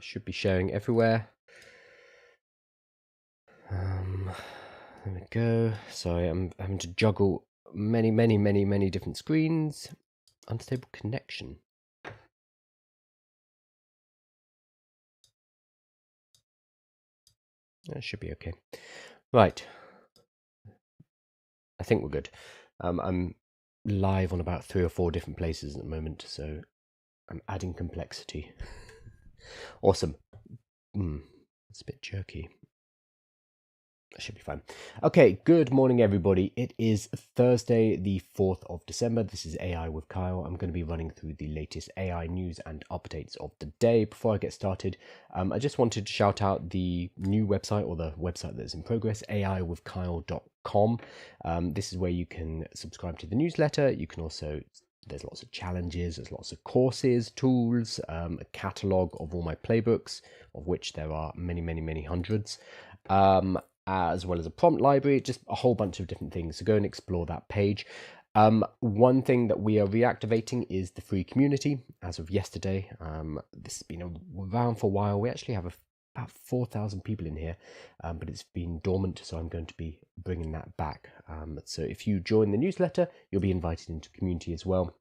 should be sharing everywhere. There we go. Sorry, I'm having to juggle many different screens. Unstable connection. That should be okay. Right. I think we're good. I'm live on about 3 or 4 different places at the moment, so I'm adding complexity. Awesome. It's a bit jerky. That should be fine. Okay, good morning, everybody. It is Thursday, the 4th of December. This is AI with Kyle. I'm going to be running through the latest AI news and updates of the day. Before I get started, I just wanted to shout out the new website, or the website that's in progress, aiwithkyle.com. This is where you can subscribe to the newsletter. You can also, there's lots of challenges, there's lots of courses, tools, a catalogue of all my playbooks, of which there are many hundreds. As well as a prompt library, just a whole bunch of different things. So go and explore that page. One thing that we are reactivating is the free community as of yesterday. This has been around for a while. We actually have about 4,000 people in here, but it's been dormant, so I'm going to be bringing that back. So if you join the newsletter, you'll be invited into the community as well.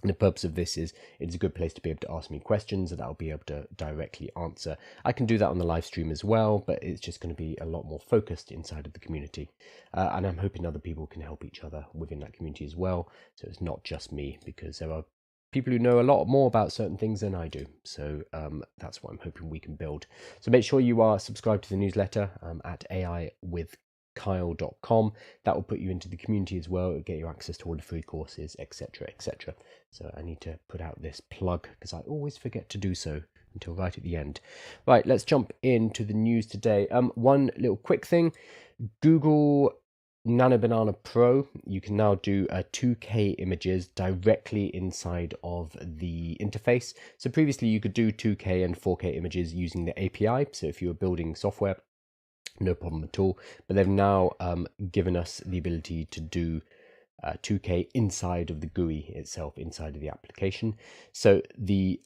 And the purpose of this is it's a good place to be able to ask me questions that I'll be able to directly answer. I can do that on the live stream as well, but it's just going to be a lot more focused inside of the community. And I'm hoping other people can help each other within that community as well. So it's not just me, because there are people who know a lot more about certain things than I do. So that's what I'm hoping we can build. So make sure you are subscribed to the newsletter at aiwithkyle.com. That will put you into the community as well. It'll get you access to all the free courses, etc, etc. So I need to put out this plug because I always forget to do so until right at the end. Right, let's jump into the news today. One little quick thing. Google Nano Banana Pro, you can now do 2K images directly inside of the interface. So previously you could do 2K and 4K images using the API. So if you were building software, no problem at all. But they've now given us the ability to do 2K inside of the GUI itself, inside of the application. So the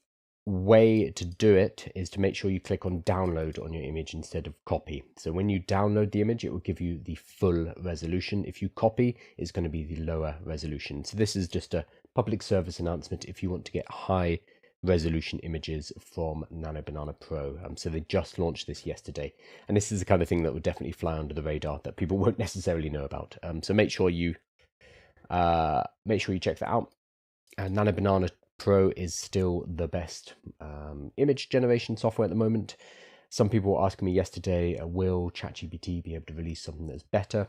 way to do it is to make sure you click on download on your image instead of copy. So when you download the image, it will give you the full resolution. If you copy, it's going to be the lower resolution. So this is just a public service announcement if you want to get high resolution images from Nano Banana Pro. So they just launched this yesterday, and this is the kind of thing that would definitely fly under the radar that people won't necessarily know about. So make sure you check that out. Nano Banana Pro is still the best image generation software at the moment. Some people were asking me yesterday, will ChatGPT be able to release something that's better?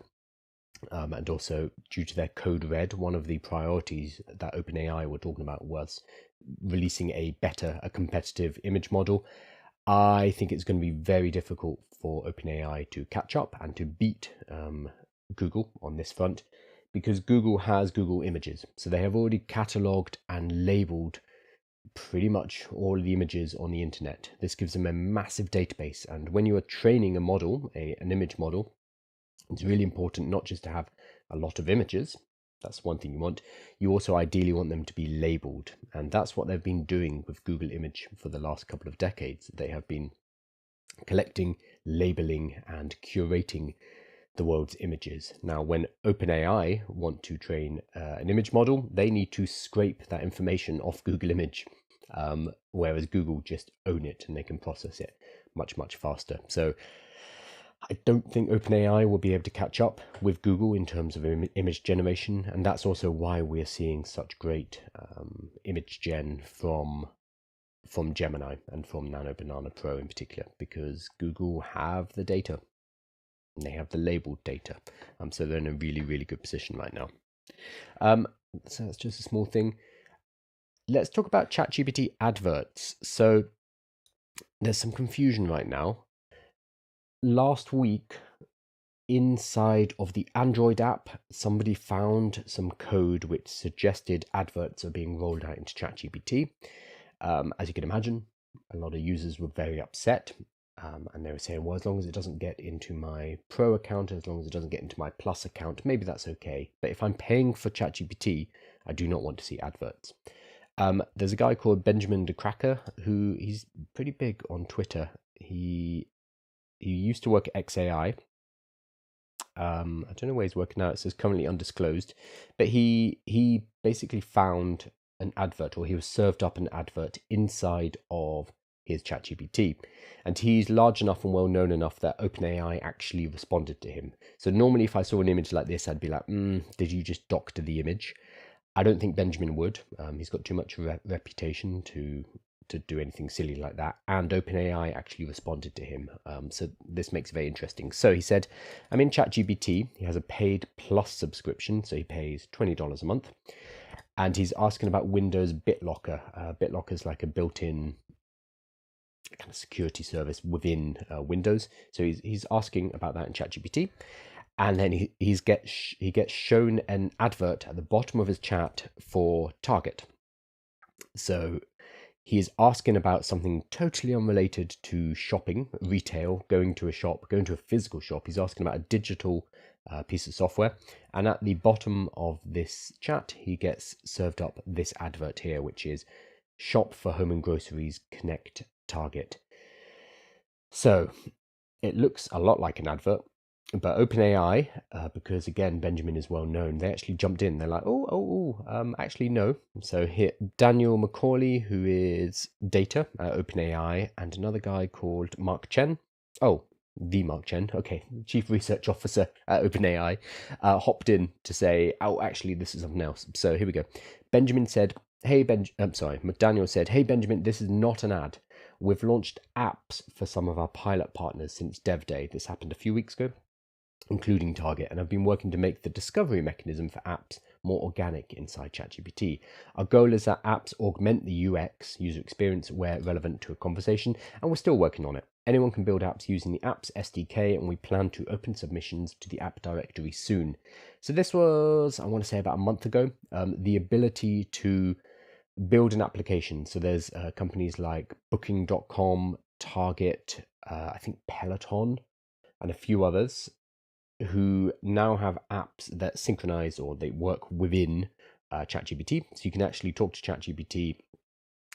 And also, due to their code red, one of the priorities that OpenAI were talking about was releasing a competitive image model. I think it's going to be very difficult for OpenAI to catch up and to beat Google on this front, because Google has Google Images. So they have already cataloged and labeled pretty much all of the images on the internet. This gives them a massive database. And when you are training a model, an image model, it's really important not just to have a lot of images. That's one thing you want. You also ideally want them to be labeled. And that's what they've been doing with Google Image for the last couple of decades. They have been collecting, labeling, and curating the world's images. Now, when OpenAI want to train an image model, they need to scrape that information off Google Image, whereas Google just own it and they can process it much faster. So I don't think OpenAI will be able to catch up with Google in terms of image generation, and that's also why we're seeing such great image gen from Gemini and from Nano Banana Pro in particular, because Google have the data. And they have the labeled data. So they're in a really good position right now. So that's just a small thing. Let's talk about ChatGPT adverts. So there's some confusion right now. Last week, inside of the Android app, somebody found some code which suggested adverts are being rolled out into ChatGPT. As you can imagine, a lot of users were very upset. And they were saying, well, as long as it doesn't get into my Pro account, as long as it doesn't get into my Plus account, maybe that's okay. But if I'm paying for ChatGPT, I do not want to see adverts. There's a guy called Benjamin DeCracker who he's pretty big on Twitter. He used to work at XAI. I don't know where he's working now. It says currently undisclosed, but he basically found an advert, or he was served up an advert inside of his ChatGPT, and he's large enough and well known enough that OpenAI actually responded to him. So normally, if I saw an image like this, I'd be like, "Did you just doctor the image?" I don't think Benjamin would. He's got too much reputation to do anything silly like that. And OpenAI actually responded to him. So this makes it very interesting. So he said, I'm in ChatGPT. He has a paid plus subscription, so he pays $20 a month. And he's asking about Windows BitLocker. BitLocker is like a built-in kind of security service within Windows. So he's asking about that in ChatGPT. And then he gets shown an advert at the bottom of his chat for Target. So he is asking about something totally unrelated to shopping, retail, going to a shop, going to a physical shop. He's asking about a digital piece of software. And at the bottom of this chat, he gets served up this advert here, which is Shop for Home and Groceries, Connect Target. So it looks a lot like an advert. But OpenAI, because again, Benjamin is well known, they actually jumped in. They're like, actually, no. So here, Daniel Macaulay, who is data at OpenAI, and another guy called Mark Chen. Oh, the Mark Chen, okay, Chief Research Officer at OpenAI, hopped in to say, actually, this is something else. So here we go. Benjamin said, Daniel said, hey, Benjamin, this is not an ad. We've launched apps for some of our pilot partners since Dev Day. This happened a few weeks ago, including Target, and I've been working to make the discovery mechanism for apps more organic inside ChatGPT. Our goal is that apps augment the UX, user experience, where relevant to a conversation, and we're still working on it. Anyone can build apps using the Apps SDK, and we plan to open submissions to the app directory soon. So this was, I want to say, about a month ago, the ability to build an application. So there's companies like Booking.com, Target, I think Peloton, and a few others who now have apps that synchronize or they work within ChatGPT. So you can actually talk to ChatGPT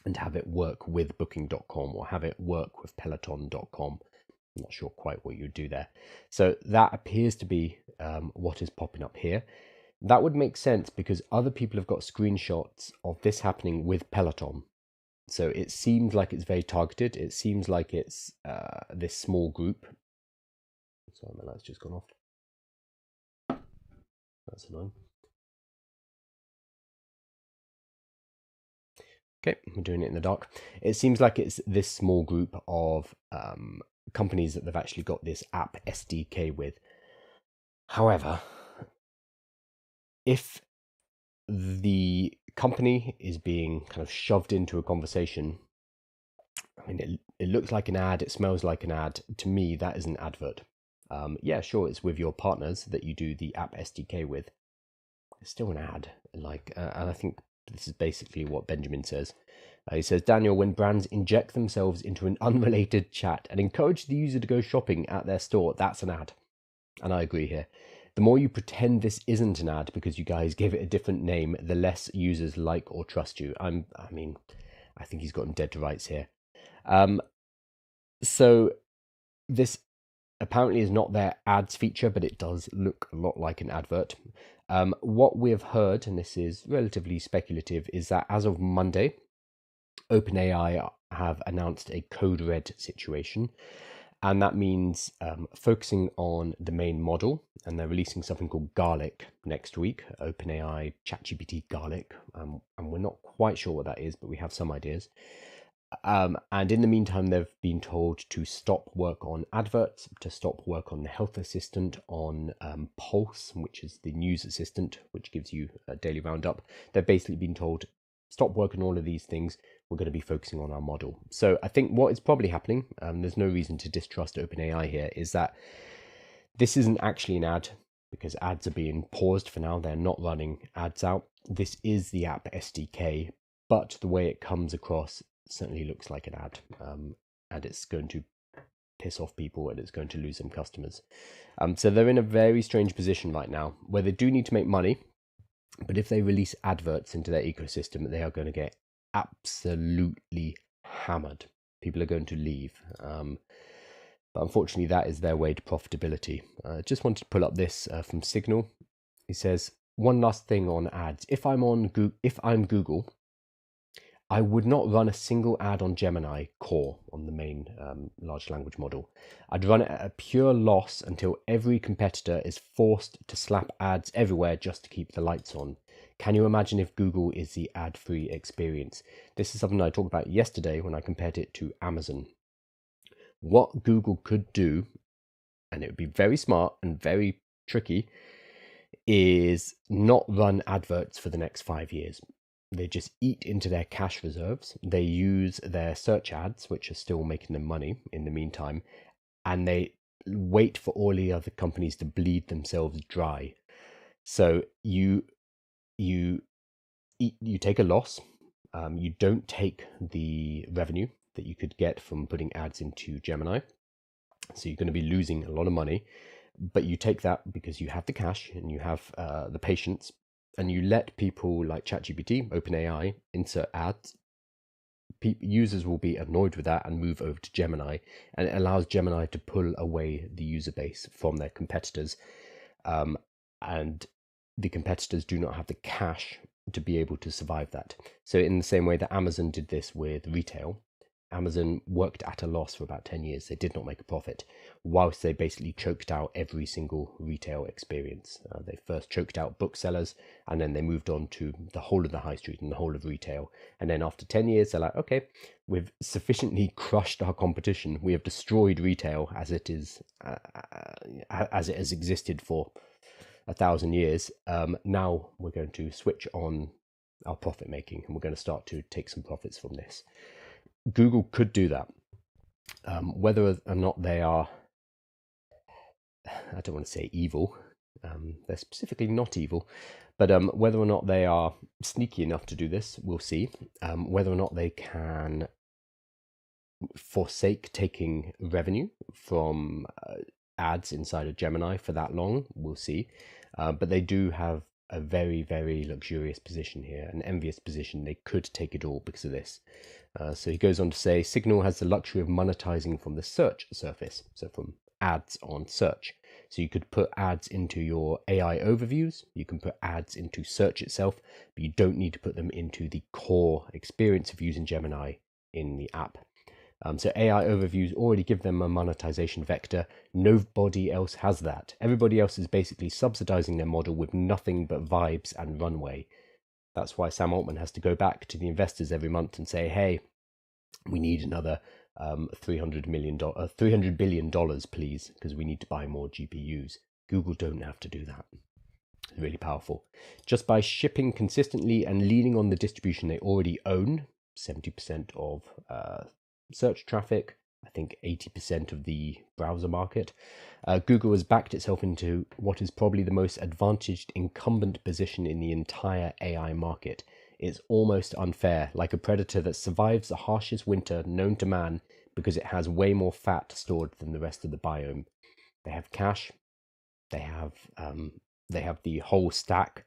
and have it work with Booking.com or have it work with Peloton.com. I'm not sure quite what you would do there. So that appears to be what is popping up here. That would make sense because other people have got screenshots of this happening with Peloton. So it seems like it's very targeted. It seems like it's this small group. Sorry, my light's just gone off. That's annoying. Okay, we're doing it in the dark. It seems like it's this small group of companies that they've actually got this app SDK with. However, if the company is being kind of shoved into a conversation, I mean, it looks like an ad, it smells like an ad. To me, that is an advert. Yeah, sure, it's with your partners that you do the app SDK with. It's still an ad. And I think this is basically what Benjamin says. He says, Daniel, when brands inject themselves into an unrelated chat and encourage the user to go shopping at their store, that's an ad. And I agree here. The more you pretend this isn't an ad because you guys gave it a different name, the less users like or trust you. I think he's gotten dead to rights here. So this apparently is not their ads feature, but it does look a lot like an advert. What we've heard, and this is relatively speculative, is that as of Monday, OpenAI have announced a code red situation. And that means focusing on the main model, and they're releasing something called Garlic next week, OpenAI ChatGPT Garlic. And we're not quite sure what that is, but we have some ideas. And in the meantime, they've been told to stop work on adverts, to stop work on the health assistant, on Pulse, which is the news assistant, which gives you a daily roundup. They've basically been told, stop work on all of these things. We're going to be focusing on our model. So I think what is probably happening, there's no reason to distrust OpenAI here, is that this isn't actually an ad because ads are being paused for now. They're not running ads out. This is the app SDK, but the way it comes across certainly looks like an ad, and it's going to piss off people and it's going to lose some customers. So they're in a very strange position right now where they do need to make money, but if they release adverts into their ecosystem, they are going to get absolutely hammered. People are going to leave. But unfortunately, that is their way to profitability. Just wanted to pull up this from Signal. He says, one last thing on ads. If I'm Google, I would not run a single ad on Gemini Core, on the main large language model. I'd run it at a pure loss until every competitor is forced to slap ads everywhere just to keep the lights on. Can you imagine if Google is the ad-free experience? This is something I talked about yesterday when I compared it to Amazon. What Google could do, and it would be very smart and very tricky, is not run adverts for the next 5 years. They just eat into their cash reserves. They use their search ads, which are still making them money in the meantime, and they wait for all the other companies to bleed themselves dry. So you take a loss. You don't take the revenue that you could get from putting ads into Gemini. So you're going to be losing a lot of money, but you take that because you have the cash and you have the patience, and you let people like ChatGPT, OpenAI, insert ads. Users will be annoyed with that and move over to Gemini, and it allows Gemini to pull away the user base from their competitors. And the competitors do not have the cash to be able to survive that. So in the same way that Amazon did this with retail, Amazon worked at a loss for about 10 years. They did not make a profit, whilst they basically choked out every single retail experience. They first choked out booksellers, and then they moved on to the whole of the high street and the whole of retail. And then after 10 years, they're like, okay, we've sufficiently crushed our competition. We have destroyed retail as it is, as it has existed for 1,000 years. Now we're going to switch on our profit making, and we're going to start to take some profits from this. Google could do that. Whether or not they are, I don't want to say evil, they're specifically not evil, but whether or not they are sneaky enough to do this, we'll see. Whether or not they can forsake taking revenue from ads inside of Gemini for that long, we'll see. But they do have a very, very luxurious position here, an envious position. They could take it all because of this. So he goes on to say, Signal has the luxury of monetizing from the search surface, so from ads on search. So you could put ads into your AI overviews, you can put ads into search itself, but you don't need to put them into the core experience of using Gemini in the app. So AI overviews already give them a monetization vector. Nobody else has that. Everybody else is basically subsidizing their model with nothing but vibes and runway. That's why Sam Altman has to go back to the investors every month and say, hey, we need another $300 billion, please, because we need to buy more GPUs. Google don't have to do that. It's really powerful. Just by shipping consistently and leaning on the distribution they already own, 70% of search traffic, I think 80% of the browser market, Google has backed itself into what is probably the most advantaged incumbent position in the entire AI market. It's almost unfair, like a predator that survives the harshest winter known to man because it has way more fat stored than the rest of the biome. They have cash, they have the whole stack.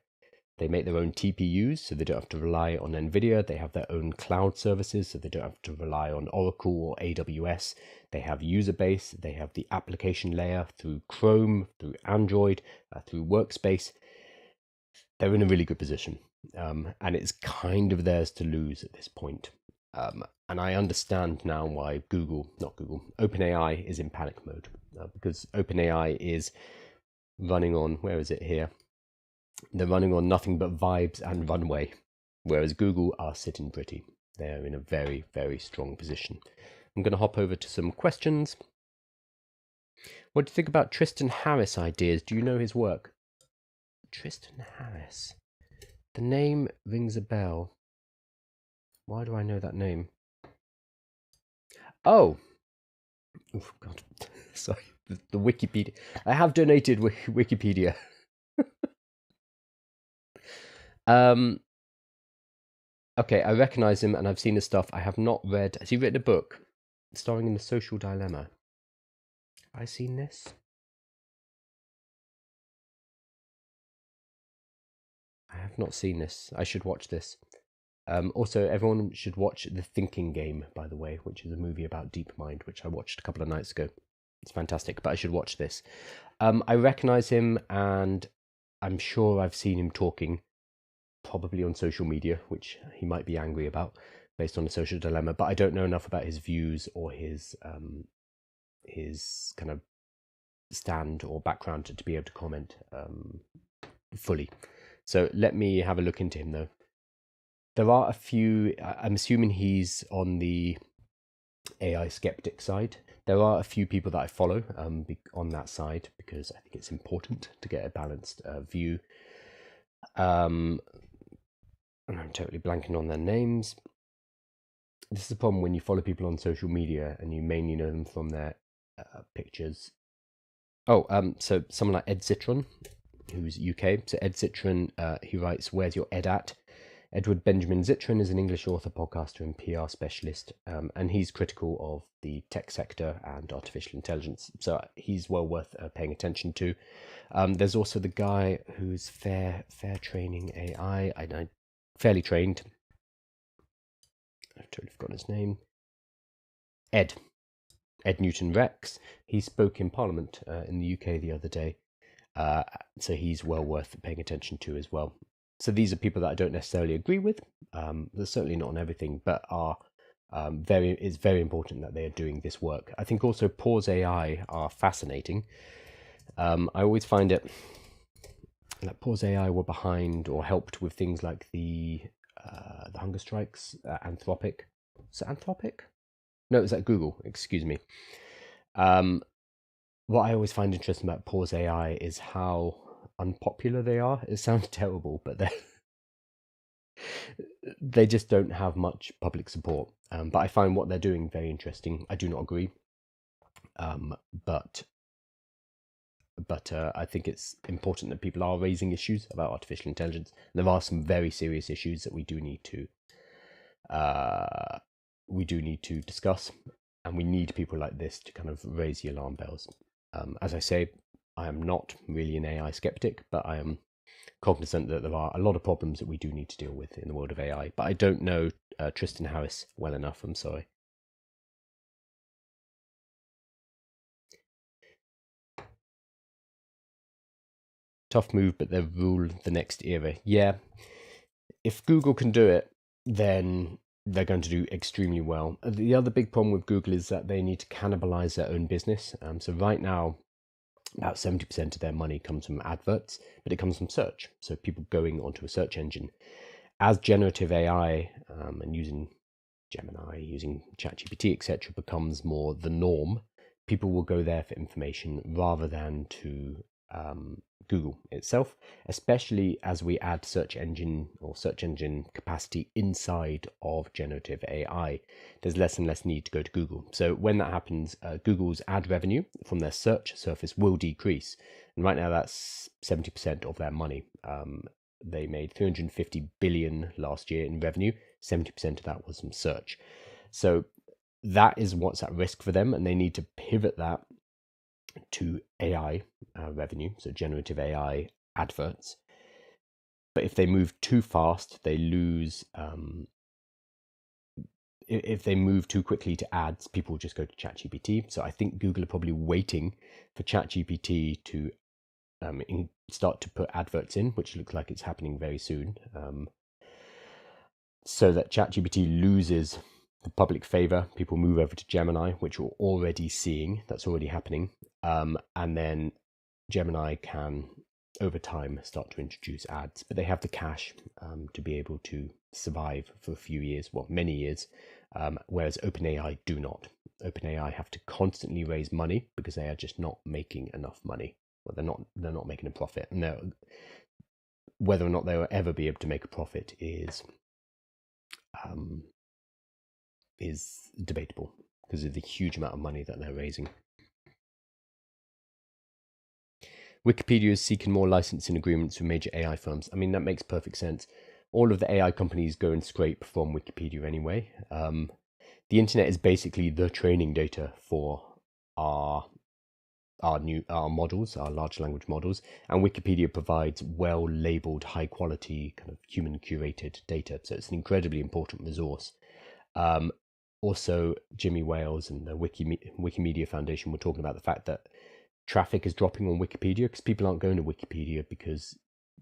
They make their own TPUs, so they don't have to rely on NVIDIA. They have their own cloud services, so they don't have to rely on Oracle or AWS. They have user base. They have the application layer through Chrome, through Android, through Workspace. They're in a really good position, and it's kind of theirs to lose at this point. And I understand now why OpenAI is in panic mode, because OpenAI is running on, where is it here? They're running on nothing but vibes and runway, whereas Google are sitting pretty. They're in a very, very strong position. I'm going to hop over to some questions. What do you think about Tristan Harris ideas? Do you know his work? Tristan Harris. The name rings a bell. Why do I know that name? Oh God, sorry. The Wikipedia. I have donated Wikipedia. Okay, I recognize him and I've seen his stuff. I have not read. Has he written a book starring in the social dilemma? Have I seen this? I have not seen this. I should watch this. Also, everyone should watch The Thinking Game, by the way, which is a movie about DeepMind, which I watched a couple of nights ago. It's fantastic, but I should watch this. I recognize him, and I'm sure I've seen him talking, probably on social media, which he might be angry about based on a social dilemma, but I don't know enough about his views or his kind of stand or background to be able to comment fully. So let me have a look into him, though. There are a few, I'm assuming he's on the AI skeptic side. There are a few people that I follow on that side because I think it's important to get a balanced view. And I'm totally blanking on their names. This is the problem when you follow people on social media and you mainly know them from their pictures. Oh, so someone like Ed Citron, who's UK. So Ed Citron, he writes, "Where's your Ed at?" Edward Benjamin Zitron is an English author, podcaster, and PR specialist, and he's critical of the tech sector and artificial intelligence. So he's well worth paying attention to. There's also the guy who's Fair Training AI. I fairly trained. I've totally forgotten his name. Ed Newton Rex. He spoke in Parliament in the UK the other day, so he's well worth paying attention to as well. So these are people that I don't necessarily agree with. They're certainly not on everything, but are it's very important that they are doing this work. I think also Pause AI are fascinating. I always find it that Pause AI were behind or helped with things like the hunger strikes. Anthropic. Is it Anthropic? No, it's at Google. Excuse me. What I always find interesting about Pause AI is how unpopular they are. It sounds terrible, but they just don't have much public support. But I find what they're doing very interesting. I do not agree, but I think it's important that people are raising issues about artificial intelligence. There are some very serious issues that we do need to discuss, and we need people like this to kind of raise the alarm bells. As I say, I am not really an AI skeptic, but I am cognizant that there are a lot of problems that we do need to deal with in the world of AI. But I don't know Tristan Harris well enough. I'm sorry. Tough move, but they'll rule the next era. Yeah, if Google can do it, then they're going to do extremely well. The other big problem with Google is that they need to cannibalize their own business. So right now, about 70% of their money comes from adverts, but it comes from search. So people going onto a search engine. As generative AI and using Gemini, using ChatGPT, etc., becomes more the norm, people will go there for information rather than to Google itself, especially as we add search engine capacity inside of generative AI. There's less and less need to go to Google. So when that happens, Google's ad revenue from their search surface will decrease. And right now that's 70% of their money. They made 350 billion last year in revenue. 70% of that was from search. So that is what's at risk for them, and they need to pivot that to AI revenue, so generative AI adverts. But if they move too fast, they lose. If they move too quickly to ads, people will just go to ChatGPT. So I think Google are probably waiting for ChatGPT to start to put adverts in, which looks like it's happening very soon, so that ChatGPT loses the public favor. People move over to Gemini, which we're already seeing. That's already happening. And then Gemini can, over time, start to introduce ads. But they have the cash to be able to survive for a few years, well, many years, whereas OpenAI do not. OpenAI have to constantly raise money because they are just not making enough money. Well, they're not making a profit. And whether or not they will ever be able to make a profit is debatable because of the huge amount of money that they're raising. Wikipedia is seeking more licensing agreements with major AI firms. I mean, that makes perfect sense. All of the AI companies go and scrape from Wikipedia anyway. The internet is basically the training data for our our models, our large language models, and Wikipedia provides well-labeled, high-quality, kind of human-curated data. So it's an incredibly important resource. Also, Jimmy Wales and the Wikimedia Foundation were talking about the fact that traffic is dropping on Wikipedia because people aren't going to Wikipedia because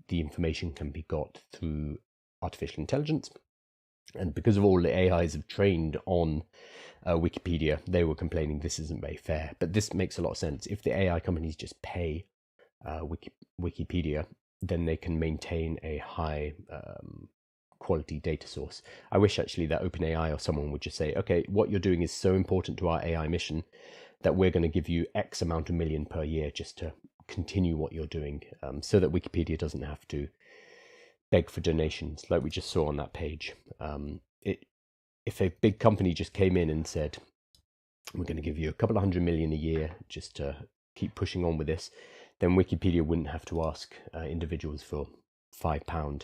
the information can be got through artificial intelligence. And because of all the AIs have trained on Wikipedia, they were complaining this isn't very fair. But this makes a lot of sense. If the AI companies just pay Wikipedia, then they can maintain a high quality data source. I wish actually that OpenAI or someone would just say, okay, what you're doing is so important to our AI mission that we're going to give you X amount of million per year just to continue what you're doing, so that Wikipedia doesn't have to beg for donations like we just saw on that page. If a big company just came in and said, we're going to give you a couple of £100 million a year just to keep pushing on with this, then Wikipedia wouldn't have to ask individuals for £5, £6,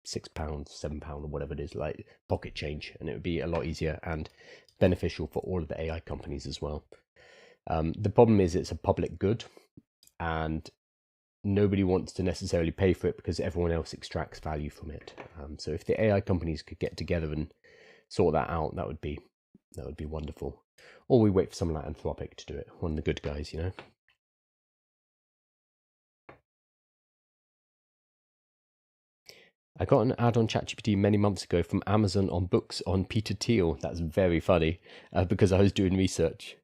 £7, or whatever it is, like pocket change, and it would be a lot easier and beneficial for all of the AI companies as well. The problem is it's a public good, and nobody wants to necessarily pay for it because everyone else extracts value from it. So if the AI companies could get together and sort that out, that would be wonderful. Or we wait for someone like Anthropic to do it, one of the good guys, you know. I got an ad on ChatGPT many months ago from Amazon on books on Peter Thiel. That's very funny, because I was doing research.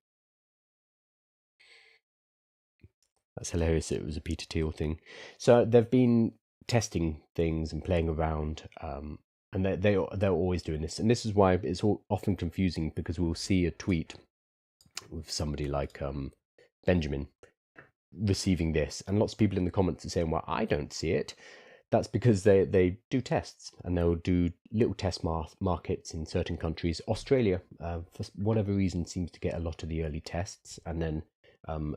That's hilarious. It was a Peter Thiel thing. So they've been testing things and playing around, and they're always doing this. And this is why it's often confusing, because we'll see a tweet with somebody like Benjamin receiving this, and lots of people in the comments are saying, well, I don't see it. That's because they do tests, and they'll do little test markets in certain countries. Australia, for whatever reason, seems to get a lot of the early tests, and then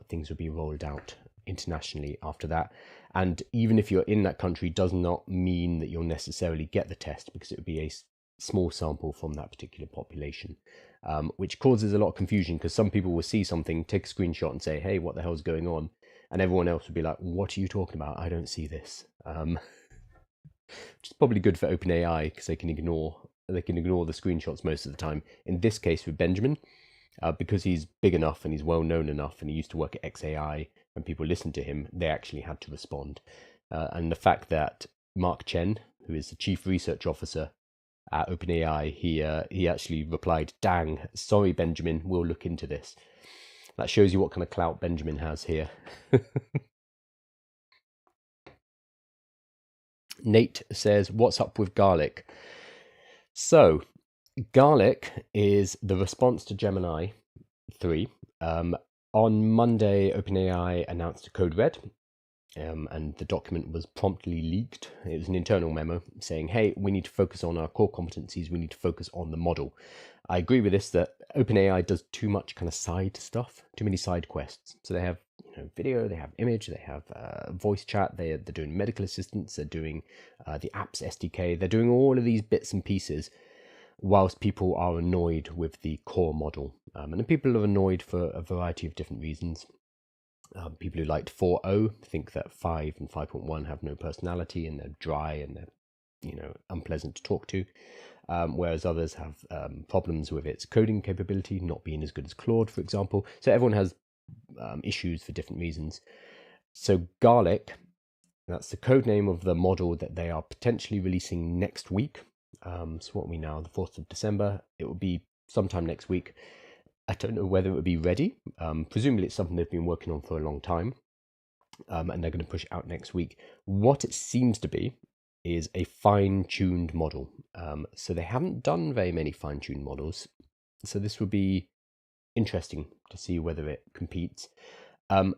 things will be rolled out internationally after that. And even if you're in that country, does not mean that you'll necessarily get the test, because it would be a small sample from that particular population, which causes a lot of confusion, because some people will see something, take a screenshot and say, hey, what the hell's going on? And everyone else would be like, what are you talking about? I don't see this. Which is probably good for OpenAI, because they can ignore the screenshots most of the time. In this case with Benjamin, because he's big enough and he's well known enough, and he used to work at XAI and people listened to him, they actually had to respond. And the fact that Mark Chen, who is the chief research officer at OpenAI, he actually replied, dang, sorry Benjamin, we'll look into this. That shows you what kind of clout Benjamin has here. Nate says, what's up with garlic? So, garlic is the response to Gemini 3. On Monday, OpenAI announced a code red, and the document was promptly leaked. It was an internal memo saying, hey, we need to focus on our core competencies. We need to focus on the model. I agree with this, that OpenAI does too much kind of side stuff, too many side quests. So they have video, they have image, they have voice chat, they're doing medical assistance, they're doing the apps SDK, they're doing all of these bits and pieces, whilst people are annoyed with the core model. And people are annoyed for a variety of different reasons. People who liked 4.0 think that 5 and 5.1 have no personality, and they're dry, and they're unpleasant to talk to. Whereas others have problems with its coding capability not being as good as Claude, for example. So everyone has issues for different reasons. So Garlic, that's the code name of the model that they are potentially releasing next week. So what are we now, the 4th of December? It will be sometime next week. I don't know whether it will be ready. Presumably it's something they've been working on for a long time, and they're going to push it out next week. What it seems to be is a fine-tuned model. So they haven't done very many fine-tuned models. So this will be interesting to see whether it competes.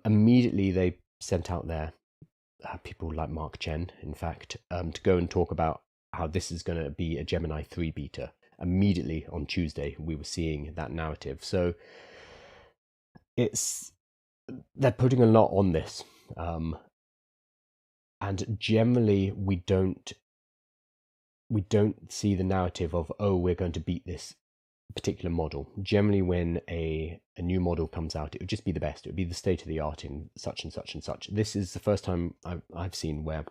Immediately they sent out their people like Mark Chen, in fact, to go and talk about how this is going to be a Gemini 3 beta. Immediately on Tuesday, we were seeing that narrative. So they're putting a lot on this. And generally we don't see the narrative of, oh, we're going to beat this particular model. Generally, when a new model comes out, it would just be the best. It would be the state of the art in such and such and such. This is the first time I've seen where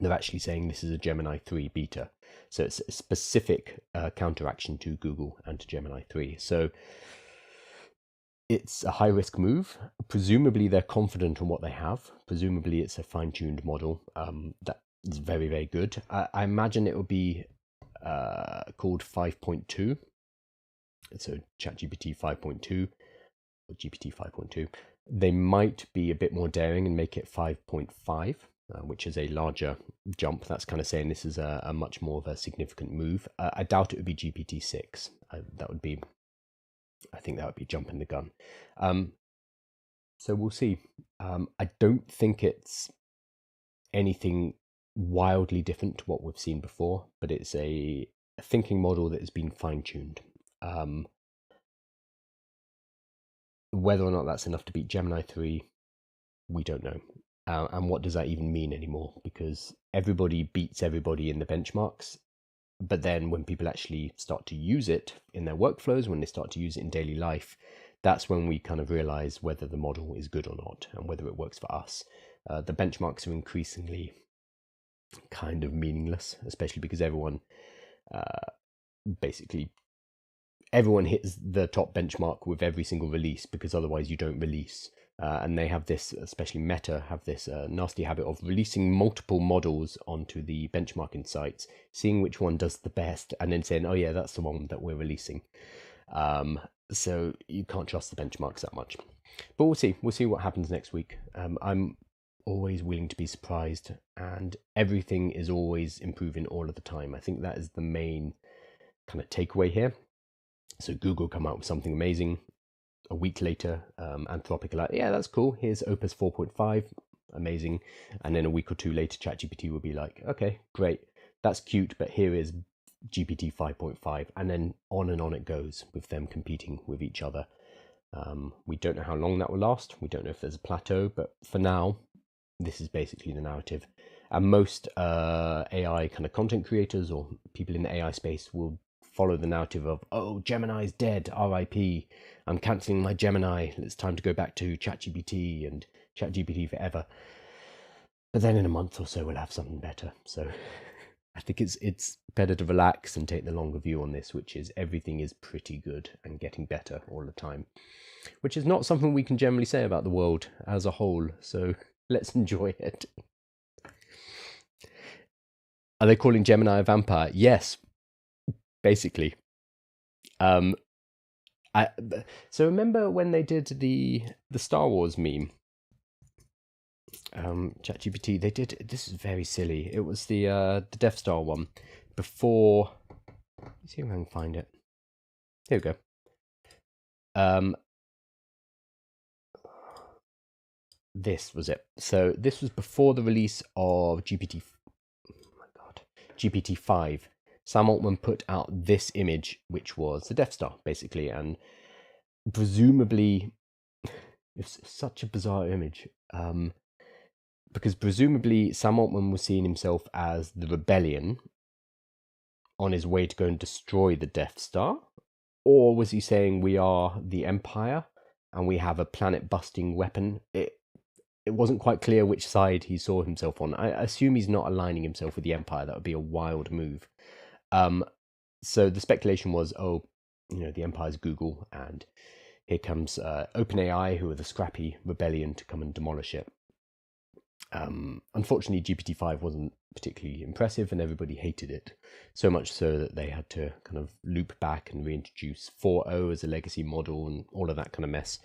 they're actually saying this is a Gemini 3 beta. So it's a specific counteraction to Google and to Gemini 3. So it's a high risk move. Presumably they're confident on what they have. Presumably it's a fine-tuned model that is very, very good. I imagine it will be called 5.2. So ChatGPT 5.2 or GPT 5.2. They might be a bit more daring and make it 5.5, which is a larger jump. That's kind of saying this is a much more of a significant move. I doubt it would be GPT 6. I think that would be jumping the gun. So we'll see. I don't think it's anything wildly different to what we've seen before, but it's a thinking model that has been fine-tuned. Whether or not that's enough to beat Gemini 3, we don't know. And what does that even mean anymore? Because everybody beats everybody in the benchmarks. But then when people actually start to use it in their workflows, when they start to use it in daily life, that's when we kind of realize whether the model is good or not and whether it works for us. The benchmarks are increasingly kind of meaningless, especially because everyone hits the top benchmark with every single release, because otherwise you don't release. And they have this, especially Meta, have this nasty habit of releasing multiple models onto the benchmarking sites, seeing which one does the best, and then saying, oh yeah, that's the one that we're releasing. So you can't trust the benchmarks that much. But we'll see. We'll see what happens next week. I'm always willing to be surprised, and everything is always improving all of the time. I think that is the main kind of takeaway here. So Google come out with something amazing. A week later, Anthropic are like, yeah, that's cool. Here's Opus 4.5, amazing. And then a week or two later, ChatGPT will be like, okay, great, that's cute, but here is GPT 5.5. And then on it goes with them competing with each other. We don't know how long that will last. We don't know if there's a plateau, but for now, this is basically the narrative. And most AI kind of content creators or people in the AI space will follow the narrative of, oh, Gemini's dead, RIP, I'm cancelling my Gemini, it's time to go back to ChatGPT and ChatGPT forever. But then in a month or so we'll have something better. So I think it's better to relax and take the longer view on this, which is everything is pretty good and getting better all the time, which is not something we can generally say about the world as a whole. So let's enjoy it. Are they calling Gemini a vampire? Yes, basically. So remember when they did the Star Wars meme? ChatGPT, they did, this is very silly. It was the Death Star one before. Let's see if I can find it. Here we go. This was it. So this was before the release of GPT 5. Sam Altman put out this image, which was the Death Star, basically, and presumably, it's such a bizarre image, because presumably Sam Altman was seeing himself as the rebellion on his way to go and destroy the Death Star, or was he saying we are the Empire and we have a planet-busting weapon? It wasn't quite clear which side he saw himself on. I assume he's not aligning himself with the Empire. That would be a wild move. So the speculation was, oh, the Empire's Google, and here comes OpenAI, who are the scrappy rebellion, to come and demolish it. Unfortunately, GPT-5 wasn't particularly impressive, and everybody hated it, so much so that they had to kind of loop back and reintroduce 4.0 as a legacy model and all of that kind of mess.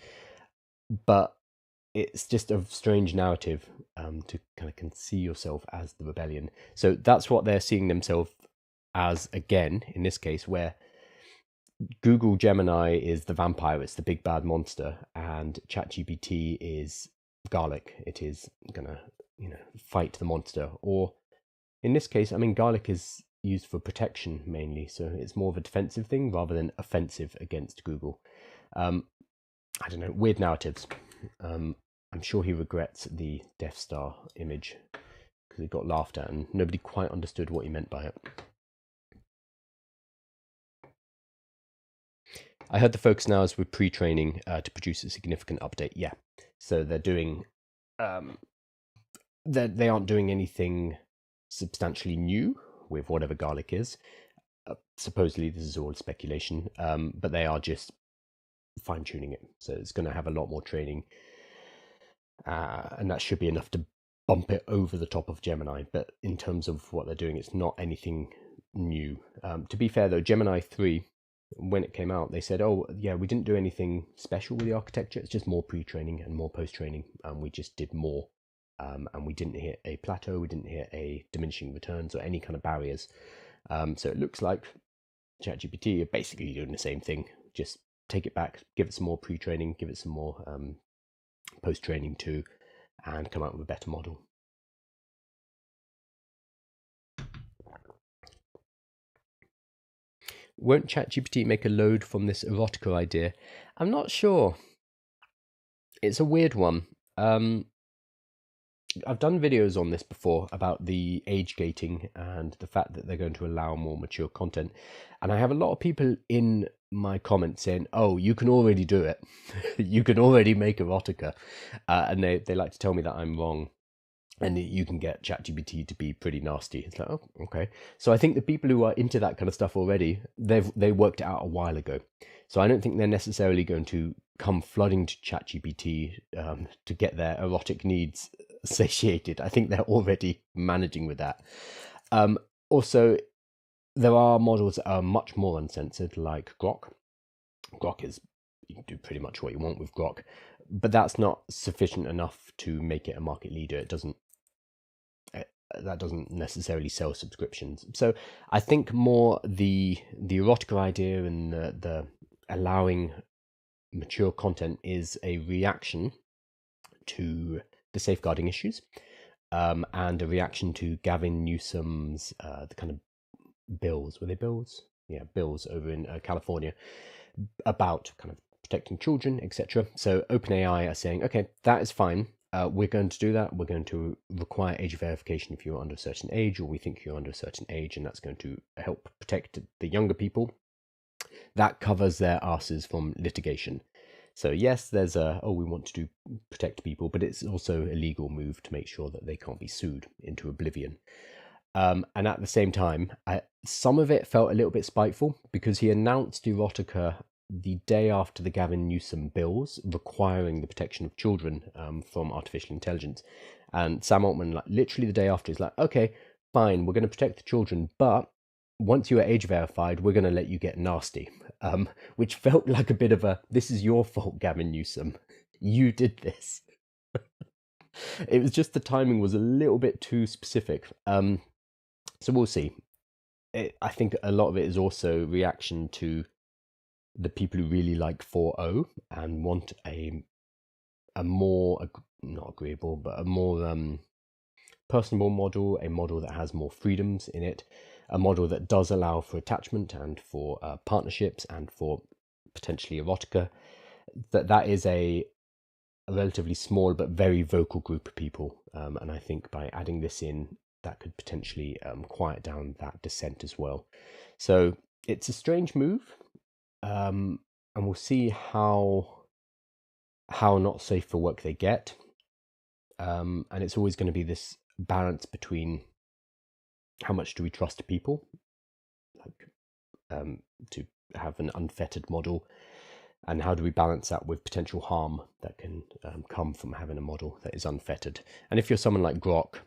But it's just a strange narrative to kind of see yourself as the rebellion. So that's what they're seeing themselves as, again, in this case, where Google Gemini is the vampire, it's the big bad monster, and ChatGPT is garlic. It is gonna, fight the monster. Or in this case, I mean, garlic is used for protection mainly, so it's more of a defensive thing rather than offensive against Google. I don't know, weird narratives. I'm sure he regrets the Death Star image because it got laughed at and nobody quite understood what he meant by it. I heard the focus now is with pre-training to produce a significant update. Yeah, so they're doing they aren't doing anything substantially new with whatever garlic is. Supposedly, this is all speculation, but they are just fine-tuning it. So it's going to have a lot more training, and that should be enough to bump it over the top of Gemini. But in terms of what they're doing, it's not anything new. To be fair, though, Gemini 3, when it came out, they said, oh, yeah, we didn't do anything special with the architecture. It's just more pre-training and more post-training. And we just did more. And we didn't hit a plateau. We didn't hit a diminishing returns or any kind of barriers. So it looks like ChatGPT are basically doing the same thing. Just take it back, give it some more pre-training, give it some more post-training too, and come out with a better model. Won't ChatGPT make a load from this erotica idea? I'm not sure. It's a weird one. I've done videos on this before about the age gating and the fact that they're going to allow more mature content. And I have a lot of people in my comments saying, oh, you can already do it. You can already make erotica. And they like to tell me that I'm wrong. And you can get ChatGPT to be pretty nasty. It's like, oh, okay. So I think the people who are into that kind of stuff already, they worked it out a while ago. So I don't think they're necessarily going to come flooding to ChatGPT to get their erotic needs satiated. I think they're already managing with that. Also, there are models that are much more uncensored, like Grok. Grok is, you can do pretty much what you want with Grok, but that's not sufficient enough to make it a market leader. That doesn't necessarily sell subscriptions. So I think more the erotica idea and the allowing mature content is a reaction to the safeguarding issues, and a reaction to Gavin Newsom's the kind of bills. Were they bills? Yeah, bills over in California about kind of protecting children, etc. So OpenAI are saying, okay, that is fine. We're going to do that. We're going to require age verification if you're under a certain age, or we think you're under a certain age, and that's going to help protect the younger people. That covers their asses from litigation. So yes, there's we want to protect people, but it's also a legal move to make sure that they can't be sued into oblivion. And at the same time, some of it felt a little bit spiteful because he announced erotica the day after the Gavin Newsom bills requiring the protection of children from artificial intelligence. And Sam Altman, like literally the day after, is like, okay, fine, we're going to protect the children, but once you are age verified, we're going to let you get nasty. Which felt like a bit of a, this is your fault, Gavin Newsom. You did this. It was just the timing was a little bit too specific. So we'll see. I think a lot of it is also reaction to the people who really like 4.0 and want a more, not agreeable, but a more personable model, a model that has more freedoms in it, a model that does allow for attachment and for partnerships and for potentially erotica. That is a relatively small but very vocal group of people. And I think by adding this in, that could potentially quiet down that dissent as well. So it's a strange move, and we'll see how not safe for work they get. And it's always going to be this balance between how much do we trust people, like to have an unfettered model, and how do we balance that with potential harm that can come from having a model that is unfettered. And if you're someone like Grok,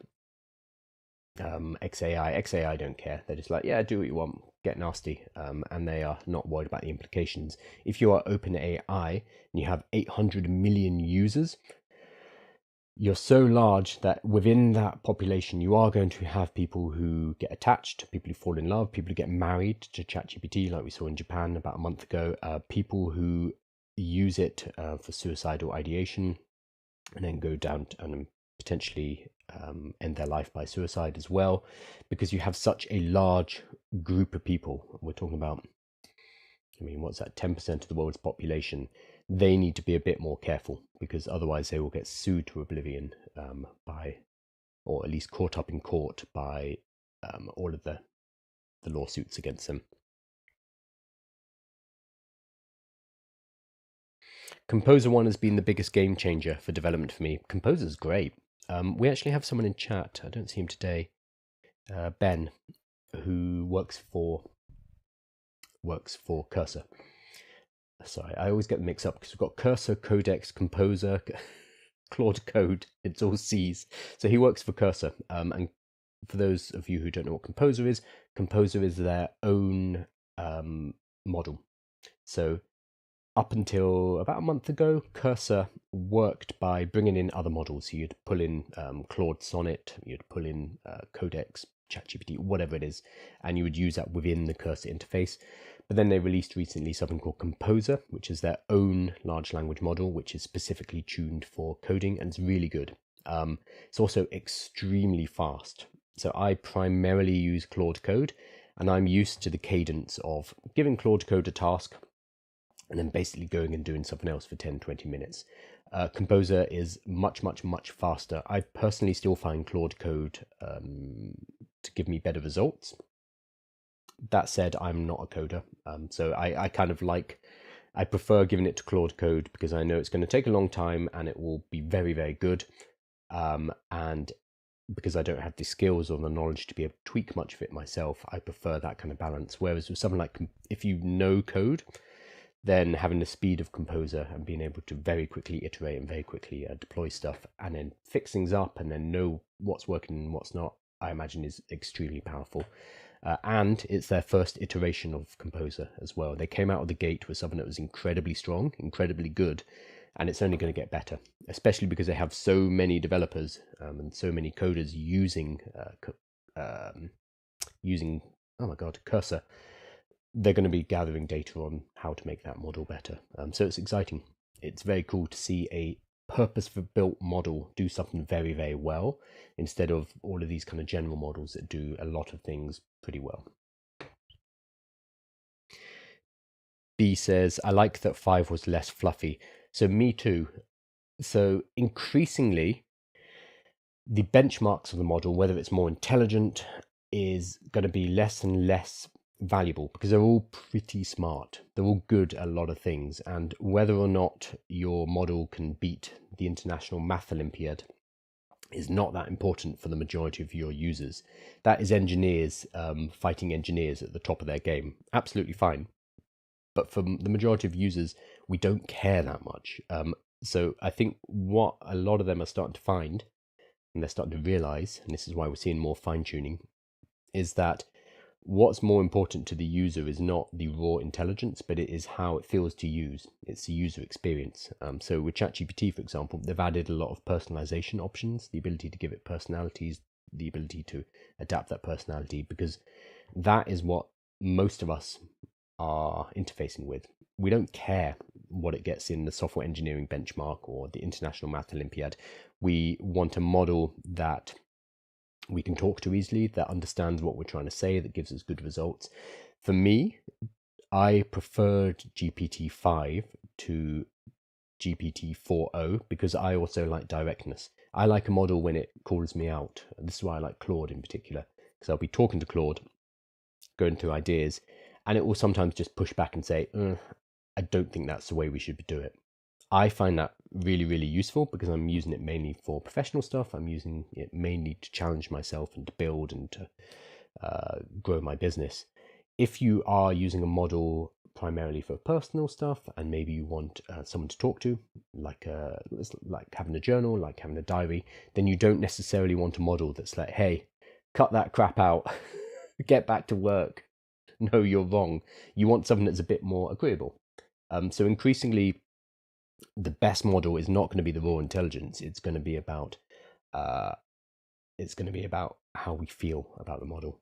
XAI don't care. They're just like, yeah, do what you want, get nasty, and they are not worried about the implications. If you are OpenAI and you have 800 million users, you're so large that within that population, you are going to have people who get attached, people who fall in love, people who get married to ChatGPT, like we saw in Japan about a month ago, people who use it for suicidal ideation and then go down and potentially end their life by suicide as well, because you have such a large group of people. We're talking about, I mean, what's that, 10% of the world's population. They need to be a bit more careful because otherwise they will get sued to oblivion by, or at least caught up in court by all of the lawsuits against them. Composer one has been the biggest game changer for development for me. Composer's great. We actually have someone in chat. I don't see him today. Ben, who works for Cursor. Sorry, I always get them mixed up because we've got Cursor, Codex, Composer, Claude Code. It's all C's. So he works for Cursor. And for those of you who don't know what Composer is their own model. So up until about a month ago, Cursor worked by bringing in other models. So you'd pull in Claude Sonnet, you'd pull in Codex, ChatGPT, whatever it is, and you would use that within the Cursor interface. But then they released recently something called Composer, which is their own large language model, which is specifically tuned for coding, and it's really good. It's also extremely fast. So I primarily use Claude Code, and I'm used to the cadence of giving Claude Code a task and then basically going and doing something else for 10-20 minutes. Composer is much faster. I personally still find Claude Code to give me better results. That said, I'm not a coder, so I kind of I prefer giving it to Claude Code because I know it's going to take a long time and it will be very good, and because I don't have the skills or the knowledge to be able to tweak much of it myself, I prefer that kind of balance. Whereas with something like, if you know code, then having the speed of Composer and being able to very quickly iterate and very quickly deploy stuff and then fix things up and then know what's working and what's not, I imagine is extremely powerful. And it's their first iteration of Composer as well. They came out of the gate with something that was incredibly strong, incredibly good, and it's only going to get better, especially because they have so many developers and so many coders using oh my god, Cursor. They're going to be gathering data on how to make that model better. So it's exciting. It's very cool to see a purpose-built model do something very well instead of all of these kind of general models that do a lot of things pretty well. B says, I like that 5 was less fluffy. So me too. So increasingly, the benchmarks of the model, whether it's more intelligent, is going to be less and less valuable because they're all pretty smart. They're all good at a lot of things, and whether or not your model can beat the International Math Olympiad is not that important for the majority of your users. That is engineers fighting engineers at the top of their game. Absolutely fine. But for the majority of users, we don't care that much. So I think what a lot of them are starting to find, and they're starting to realize, and this is why we're seeing more fine-tuning, is that what's more important to the user is not the raw intelligence, but it is how it feels to use. It's the user experience. So with ChatGPT, for example, they've added a lot of personalization options, the ability to give it personalities, the ability to adapt that personality, because that is what most of us are interfacing with. We don't care what it gets in the software engineering benchmark or the International Math Olympiad. We want a model that we can talk to easily, that understands what we're trying to say, that gives us good results. For me, I preferred GPT-5 to GPT-4o because I also like directness. I like a model when it calls me out. This is why I like Claude in particular, because I'll be talking to Claude, going through ideas, and it will sometimes just push back and say, I don't think that's the way we should do it. I find that really useful because I'm using it mainly for professional stuff. I'm using it mainly to challenge myself and to build and to grow my business. If you are using a model primarily for personal stuff and maybe you want someone to talk to, like having a journal, like having a diary, then you don't necessarily want a model that's like, hey, cut that crap out, get back to work. No, you're wrong. You want something that's a bit more agreeable. So increasingly, the best model is not going to be the raw intelligence. It's going to be about how we feel about the model,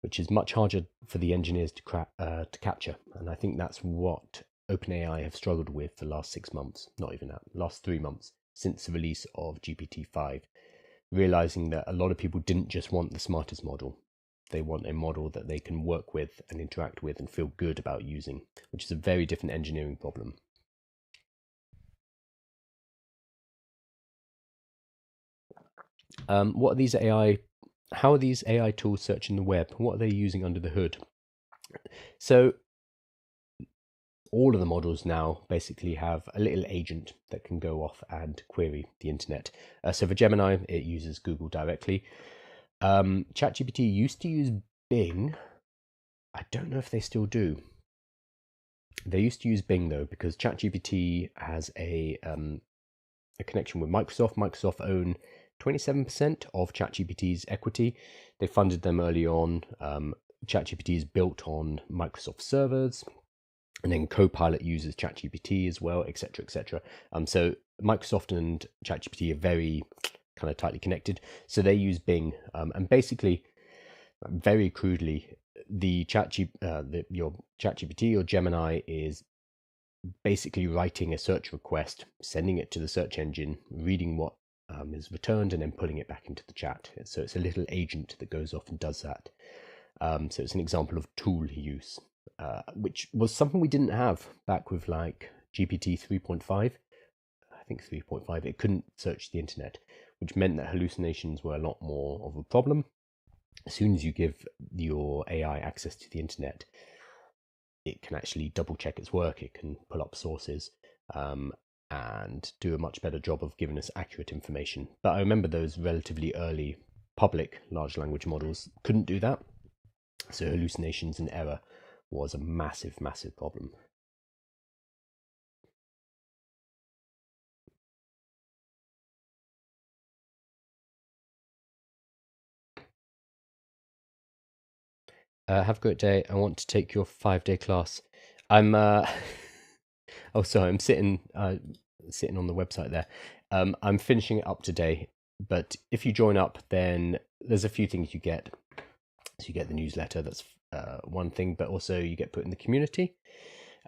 which is much harder for the engineers to capture. And I think that's what OpenAI have struggled with for the last 6 months, not even that, last 3 months since the release of GPT-5, realizing that a lot of people didn't just want the smartest model. They want a model that they can work with and interact with and feel good about using, which is a very different engineering problem. What are these AI? How are these AI tools searching the web? What are they using under the hood? So all of the models now basically have a little agent that can go off and query the internet. So for Gemini, it uses Google directly. ChatGPT used to use Bing. I don't know if they still do. They used to use Bing though, because ChatGPT has a connection with Microsoft. Microsoft own 27% of ChatGPT's equity. They funded them early on. ChatGPT is built on Microsoft servers, and then Copilot uses ChatGPT as well, etc., etc. So Microsoft and ChatGPT are very kind of tightly connected. So they use Bing, and basically, very crudely, your ChatGPT or Gemini is basically writing a search request, sending it to the search engine, reading what is returned, and then pulling it back into the chat. So it's a little agent that goes off and does that. So it's an example of tool use, which was something we didn't have back with like GPT 3.5. I think 3.5, it couldn't search the internet, which meant that hallucinations were a lot more of a problem. As soon as you give your AI access to the internet, it can actually double check its work. It can pull up sources and do a much better job of giving us accurate information. But I remember those relatively early public large language models couldn't do that. So hallucinations and error was a massive, massive problem. Have a great day. I want to take your 5-day class. I'm oh, sorry, I'm sitting on the website there. I'm finishing it up today, but if you join up, then there's a few things you get. So you get the newsletter, that's one thing, but also you get put in the community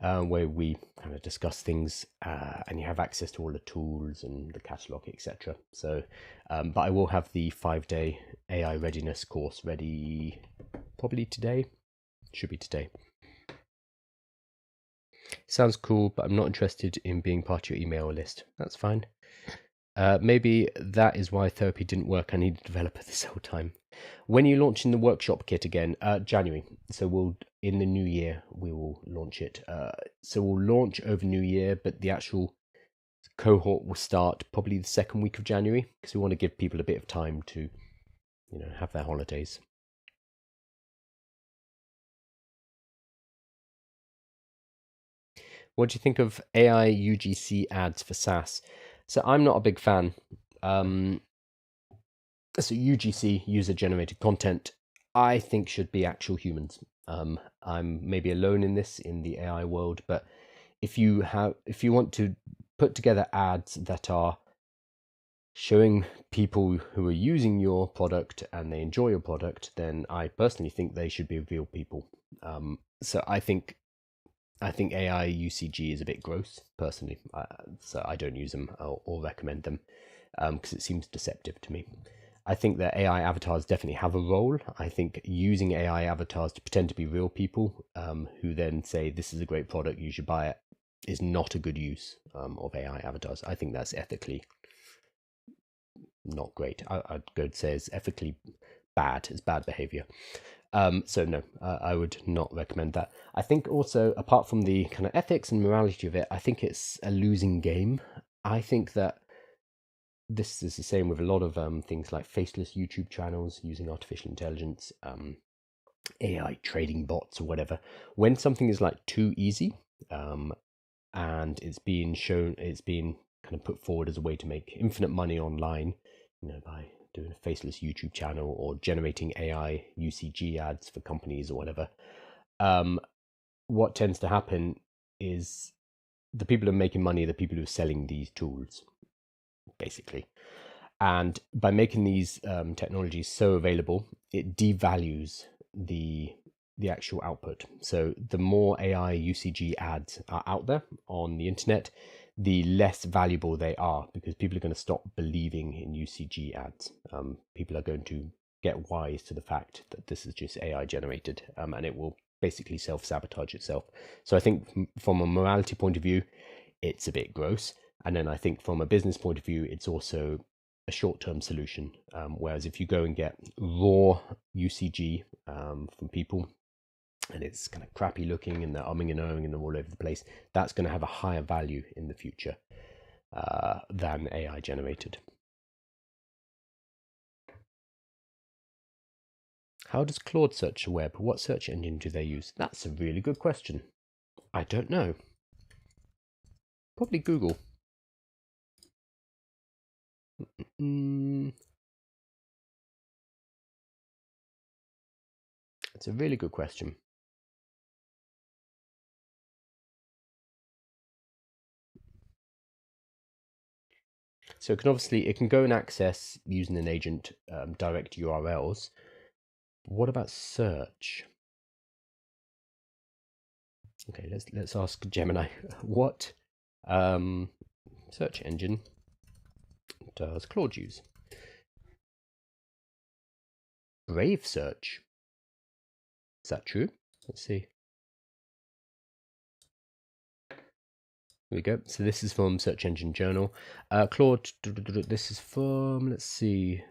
where we kind of discuss things, and you have access to all the tools and the catalog, etc. So, but I will have the 5-day AI readiness course ready probably today. Should be today. Sounds cool, but I'm not interested in being part of your email list. That's fine. Maybe that is why therapy didn't work. I need a developer this whole time. When are you launching the workshop kit again? January. So in the new year, we will launch it. So we'll launch over New Year, but the actual cohort will start probably the second week of January, because we want to give people a bit of time to, have their holidays. What do you think of AI UGC ads for SaaS? So I'm not a big fan. So UGC, user generated content, I think should be actual humans. I'm maybe alone in this in the AI world, but if you want to put together ads that are showing people who are using your product and they enjoy your product, then I personally think they should be real people. So I think AI UCG is a bit gross, personally. So I don't use them or recommend them because it seems deceptive to me. I think that AI avatars definitely have a role. I think using AI avatars to pretend to be real people who then say, this is a great product, you should buy it, is not a good use of AI avatars. I think that's ethically not great. I'd go to say it's ethically bad. It's bad behavior. So no, I would not recommend that. I think also, apart from the kind of ethics and morality of it, I think it's a losing game. I think that this is the same with a lot of things like faceless YouTube channels using artificial intelligence, AI trading bots or whatever. When something is like too easy, and it's being kind of put forward as a way to make infinite money online, by doing a faceless YouTube channel or generating AI UCG ads for companies or whatever, what tends to happen is the people who are making money are the people who are selling these tools, basically. And by making these technologies so available, it devalues the actual output. So the more AI UCG ads are out there on the internet, the less valuable they are, because people are going to stop believing in UCG ads. People are going to get wise to the fact that this is just AI generated, and it will basically self-sabotage itself. So I think from a morality point of view, it's a bit gross. And then I think from a business point of view, it's also a short-term solution. Whereas if you go and get raw UCG from people, and it's kind of crappy looking and they're umming and ahhing and they're all over the place, that's going to have a higher value in the future than AI generated. How does Claude search the web? What search engine do they use? That's a really good question. I don't know. Probably Google. It's a really good question. So it can go and access using an agent direct URLs. What about search? Okay, let's ask Gemini. What search engine does Claude use? Brave search. Is that true? Let's see. Here we go. So this is from Search Engine Journal. Claude, this is from, let's see,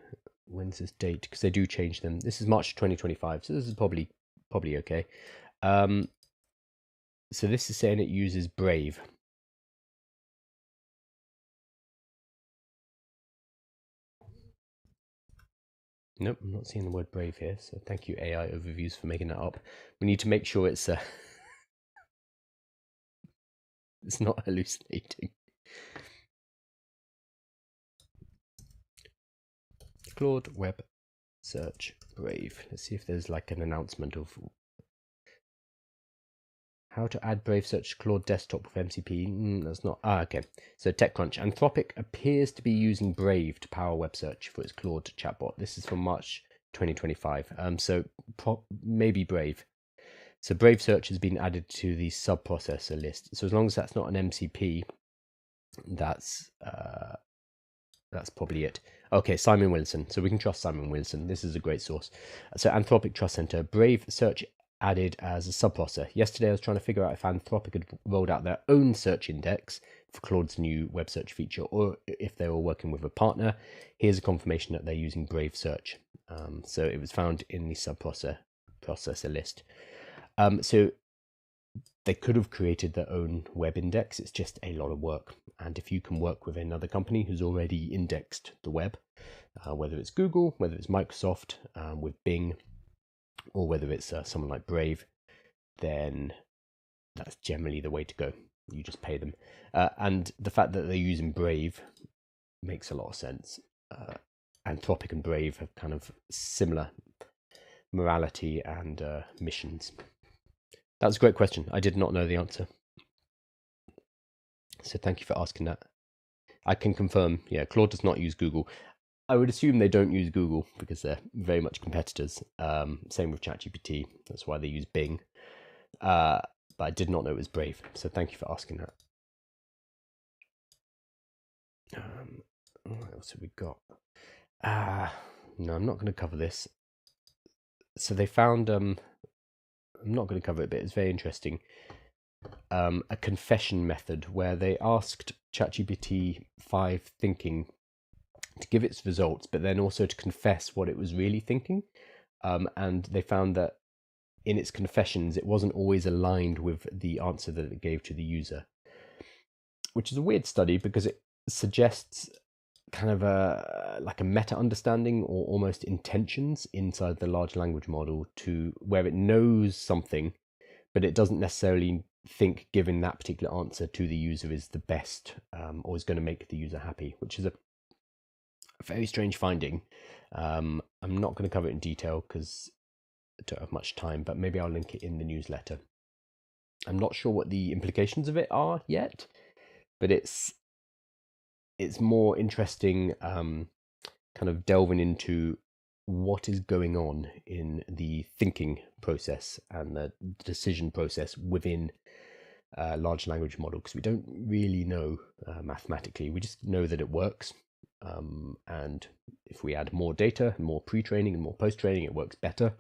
when's this date? Because they do change them. This is March 2025, so this is probably okay. So this is saying it uses Brave. Nope, I'm not seeing the word Brave here, so thank you AI Overviews for making that up. We need to make sure it's it's not hallucinating. Claude Web Search Brave. Let's see if there's like an announcement of how to add Brave Search to Claude Desktop with MCP. That's not. Okay. So TechCrunch. Anthropic appears to be using Brave to power web search for its Claude chatbot. This is from March 2025. So maybe Brave. So Brave Search has been added to the sub-processor list. So as long as that's not an MCP, that's probably it. Okay, Simon Wilson. So we can trust Simon Wilson. This is a great source. So Anthropic Trust Center, Brave Search added as a sub-processor. Yesterday I was trying to figure out if Anthropic had rolled out their own search index for Claude's new web search feature, or if they were working with a partner. Here's a confirmation that they're using Brave Search. So it was found in the sub-processor list. So they could have created their own web index. It's just a lot of work. And if you can work with another company who's already indexed the web, whether it's Google, whether it's Microsoft with Bing, or whether it's someone like Brave, then that's generally the way to go. You just pay them. And the fact that they're using Brave makes a lot of sense. Anthropic and Brave have kind of similar morality and missions. That was a great question. I did not know the answer. So thank you for asking that. I can confirm, yeah, Claude does not use Google. I would assume they don't use Google because they're very much competitors. Same with ChatGPT. That's why they use Bing. But I did not know it was Brave. So thank you for asking that. What else have we got? No, I'm not going to cover this. So they found, I'm not going to cover it, but it's very interesting. A confession method where they asked ChatGPT 5 thinking to give its results, but then also to confess what it was really thinking. And they found that in its confessions, it wasn't always aligned with the answer that it gave to the user, which is a weird study because it suggests kind of like a meta understanding or almost intentions inside the large language model to where it knows something, but it doesn't necessarily think giving that particular answer to the user is the best or is going to make the user happy, which is a very strange finding. I'm not going to cover it in detail because I don't have much time, but maybe I'll link it in the newsletter. I'm not sure what the implications of it are yet, but it's more interesting kind of delving into what is going on in the thinking process and the decision process within a large language model, because we don't really know mathematically. We just know that it works. And if we add more data, more pre-training and more post-training, it works better.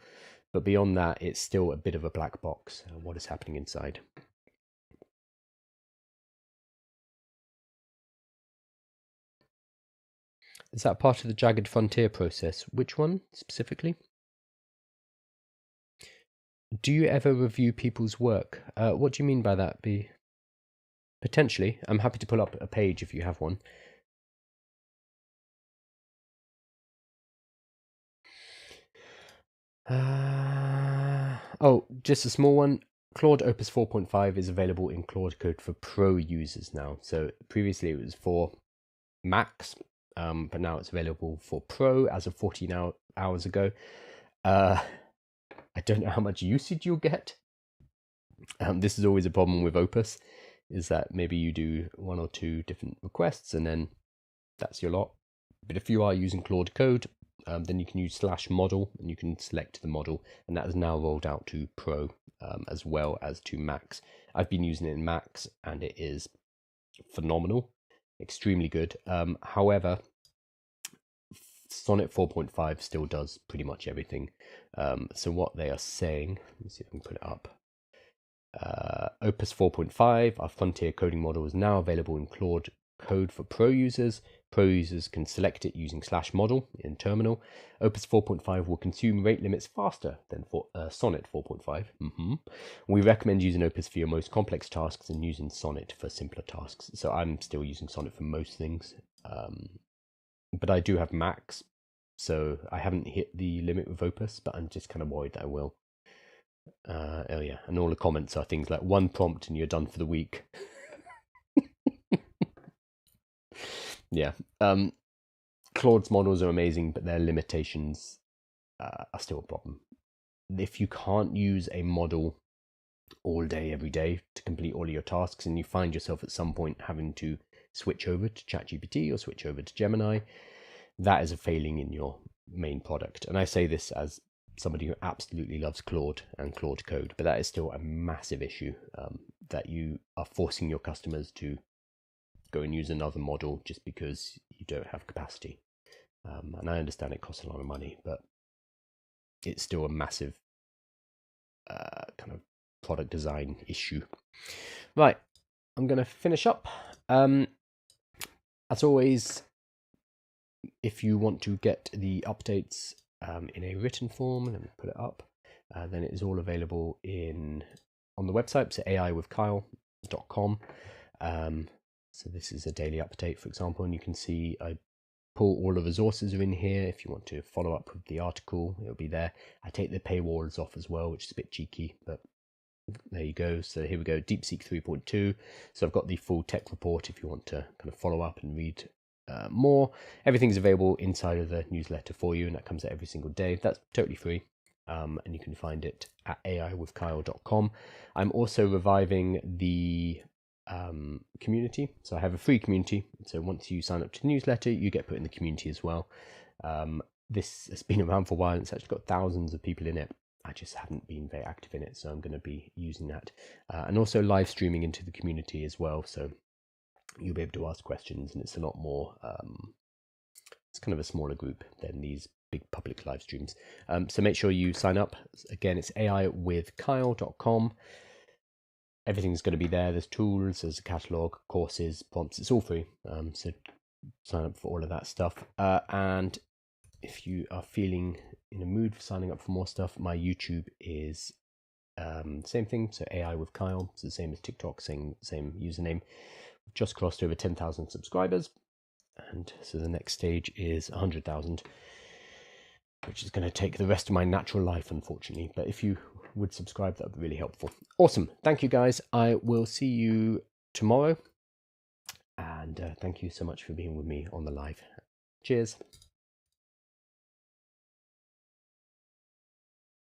But beyond that, it's still a bit of a black box, what is happening inside. Is that part of the Jagged Frontier process? Which one specifically? Do you ever review people's work? What do you mean by that, B? Potentially. I'm happy to pull up a page if you have one. Oh, just a small one. Claude Opus 4.5 is available in Claude Code for Pro users now. So previously it was for Max, but now it's available for Pro as of 14 hours ago. I don't know how much usage you'll get. This is always a problem with Opus, is that maybe you do 1 or 2 different requests and then that's your lot. But if you are using Claude Code, then you can use /model and you can select the model, and that is now rolled out to Pro as well as to Max. I've been using it in Max and it is phenomenal, extremely good. However, Sonnet 4.5 still does pretty much everything. So what they are saying, let me see if I can put it up. Opus 4.5, our frontier coding model, is now available in Claude Code for Pro users. Pro users can select it using /model in terminal. Opus 4.5 will consume rate limits faster than Sonnet 4.5. We recommend using Opus for your most complex tasks and using Sonnet for simpler tasks. So I'm still using Sonnet for most things. But I do have Max, so I haven't hit the limit with Opus, but I'm just kind of worried that I will. Oh yeah, and all the comments are things like 1 prompt and you're done for the week. Yeah. Claude's models are amazing, but their limitations are still a problem. If you can't use a model all day, every day to complete all of your tasks, and you find yourself at some point having to switch over to ChatGPT or switch over to Gemini, that is a failing in your main product. And I say this as somebody who absolutely loves Claude and Claude Code, but that is still a massive issue, that you are forcing your customers to go and use another model just because you don't have capacity. And I understand it costs a lot of money, but it's still a massive kind of product design issue. Right, I'm going to finish up. As always, if you want to get the updates in a written form, let me put it up, then it is all available on the website, so aiwithkyle.com. So this is a daily update, for example, and you can see I pull all the resources are in here. If you want to follow up with the article, it'll be there. I take the paywalls off as well, which is a bit cheeky, but there you go. So here we go, DeepSeek 3.2. So I've got the full tech report if you want to kind of follow up and read more. Everything's available inside of the newsletter for you, and that comes out every single day. That's totally free. And you can find it at aiwithkyle.com. I'm also reviving the community. So I have a free community. So once you sign up to the newsletter, you get put in the community as well. This has been around for a while. It's actually got thousands of people in it. I just haven't been very active in it, so I'm going to be using that. And also live streaming into the community as well. So you'll be able to ask questions, and it's a lot more, it's kind of a smaller group than these big public live streams. So make sure you sign up. Again, it's aiwithkyle.com. Everything's going to be there. There's tools, there's a catalog, courses, prompts. It's all free. So sign up for all of that stuff. And if you are feeling in a mood for signing up for more stuff, my YouTube is same thing. So AI with Kyle. It's the same as TikTok, same username. Just crossed over 10,000 subscribers. And so the next stage is 100,000, which is going to take the rest of my natural life, unfortunately. But if you would subscribe, that would be really helpful. Awesome. Thank you, guys. I will see you tomorrow. And thank you so much for being with me on the live. Cheers.